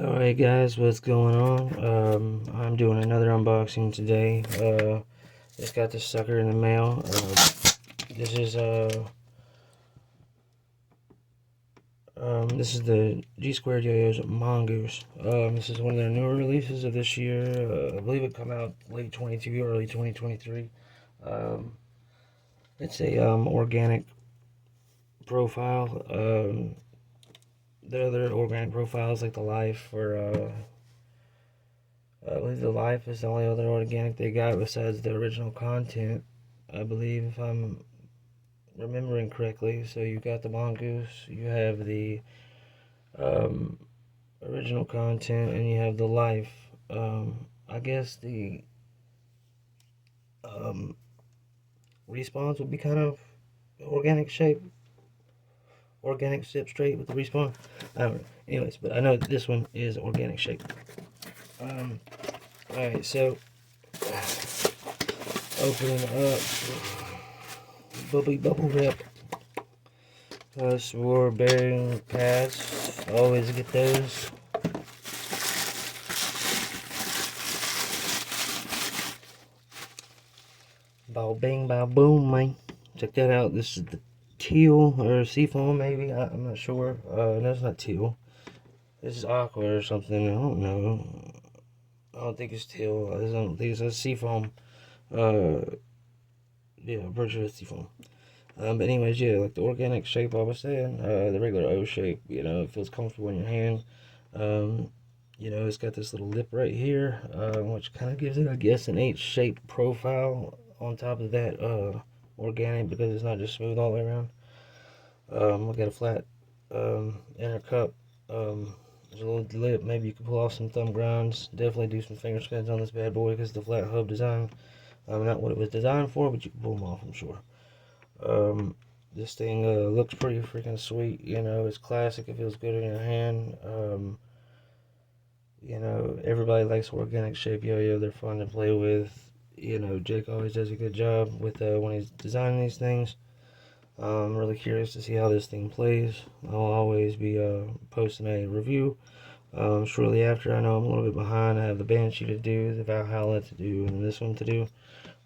Alright guys, what's going on? I'm doing another unboxing today. Just got this sucker in the mail. This is the G-Squared YoYo's Mongoose. This is one of their newer releases of this year. I believe it come out late 22, early 2023. It's a organic profile. The other organic profiles like the Life or I believe the Life is the only other organic they got besides the original content, I believe, if I'm remembering correctly. So you got the Mongoose, you have the original content, and you have the Life. I guess the respawns would be kind of organic shape, organic substrate with the respawn. I don't know. Anyways, but I know that this one is organic shape. Alright, so opening up bubble wrap. Swore bearing pads. Always get those. Bow bing, bow boom, man. Check that out. This is the teal or seafoam, maybe. I'm not sure. No, it's not teal. This is aqua or something. I don't know. I don't think it's teal. I don't think it's a seafoam. Yeah, I'm pretty sure it's seafoam. But anyways, yeah, like the organic shape I was saying, the regular O shape, it feels comfortable in your hand. It's got this little lip right here, which kind of gives it, I guess, an H-shaped profile on top of that organic, because it's not just smooth all the way around. We got a flat inner cup. There's a little lip. Maybe you could pull off some thumb grinds. Definitely do some finger spins on this bad boy because the flat hub design. Not what it was designed for, but you can pull them off, I'm sure. This thing looks pretty freaking sweet. It's classic. It feels good in your hand. Everybody likes organic shape yo-yo. They're fun to play with. Jake always does a good job with when he's designing these things. I'm really curious to see how this thing plays. I'll always be posting a review shortly after. I know I'm a little bit behind. I have the Banshee to do, the Valhalla to do, and this one to do.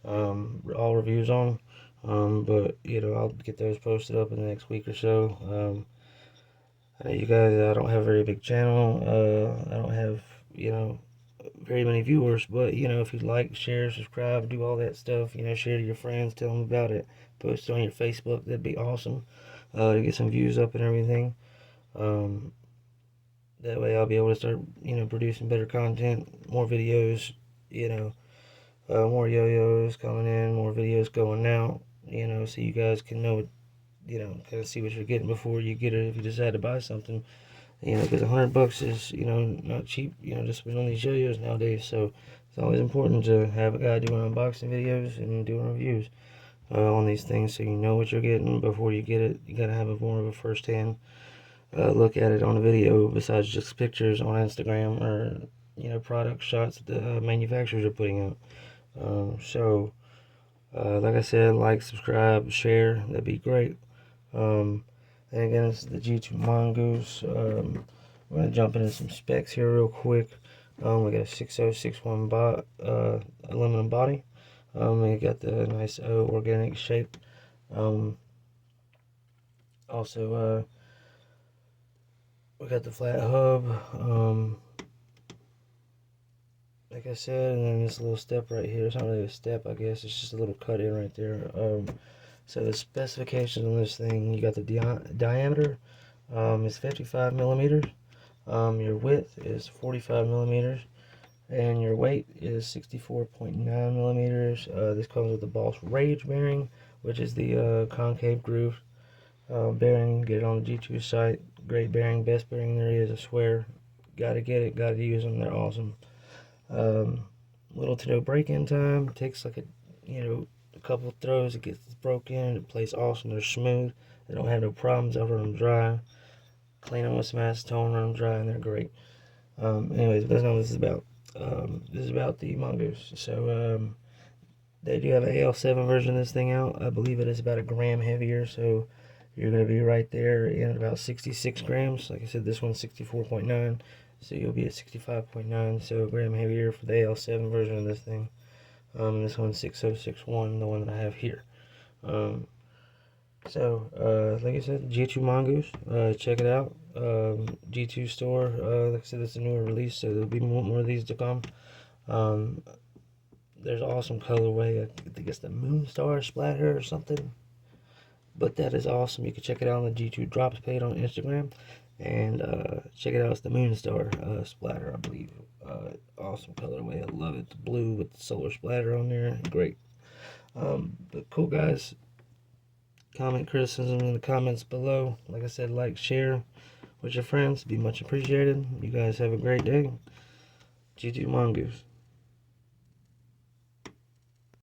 All reviews on. But I'll get those posted up in the next week or so. I know you guys, I don't have a very big channel. I don't have very many viewers, but if you like, share, subscribe, do all that stuff, share to your friends, tell them about it, post it on your Facebook, that'd be awesome, to get some views up and everything. That way I'll be able to start producing better content, more videos, more yo-yos coming in, more videos going out, so you guys can know, kind of see what you're getting before you get it if you decide to buy something. Because $100 is, not cheap, to spend on these yo-yos nowadays. So it's always important to have a guy doing unboxing videos and doing reviews on these things, so you know what you're getting before you get it. You gotta have more of a first-hand look at it on a video, besides just pictures on Instagram or product shots that the manufacturers are putting out. Like I said, like, subscribe, share, that'd be great. And again, this is the G2 Mongoose. I'm going to jump into some specs here real quick. We got a 6061 aluminum body. We got the nice O organic shape. Also, we got the flat hub. Like I said, and then this little step right here. It's not really a step, I guess. It's just a little cut in right there. So the specifications on this thing, you got the diameter is 55 millimeters. Your width is 45 millimeters. And your weight is 64.9 millimeters. This comes with the Boss Rage bearing, which is the concave groove bearing. Get it on the G2 site. Great bearing, best bearing there is, I swear. Gotta get it, gotta use them, they're awesome. Little to no break-in time. Takes like a couple throws, it gets broken, it plays awesome. They're smooth, they don't have no problems. I'll run them dry, clean them with some acetone, run them dry, and they're great. Anyways, that's not what this is about. This is about the Mongoose. So they do have an AL7 version of this thing out. I believe it is about 1 gram heavier, so you're going to be right there in about 66 grams. Like I said, this one's 64.9. So you'll be at 65.9, so a gram heavier for the AL7 version of this thing. This one's 6061, the one that I have here. Like I said, G2 Mongoose, check it out. G2 store, like I said, it's a newer release, so there'll be more of these to come. There's awesome colorway. I think it's the Moonstar Splatter or something. But that is awesome. You can check it out on the G2 Drops page on Instagram. And check it out. It's the Moonstar Splatter, I believe. Awesome colorway. I love it. The blue with the solar splatter on there. Great. But cool, guys. Comment criticism in the comments below. Like I said, like, share with your friends. Be much appreciated. You guys have a great day. G2 Mongoose.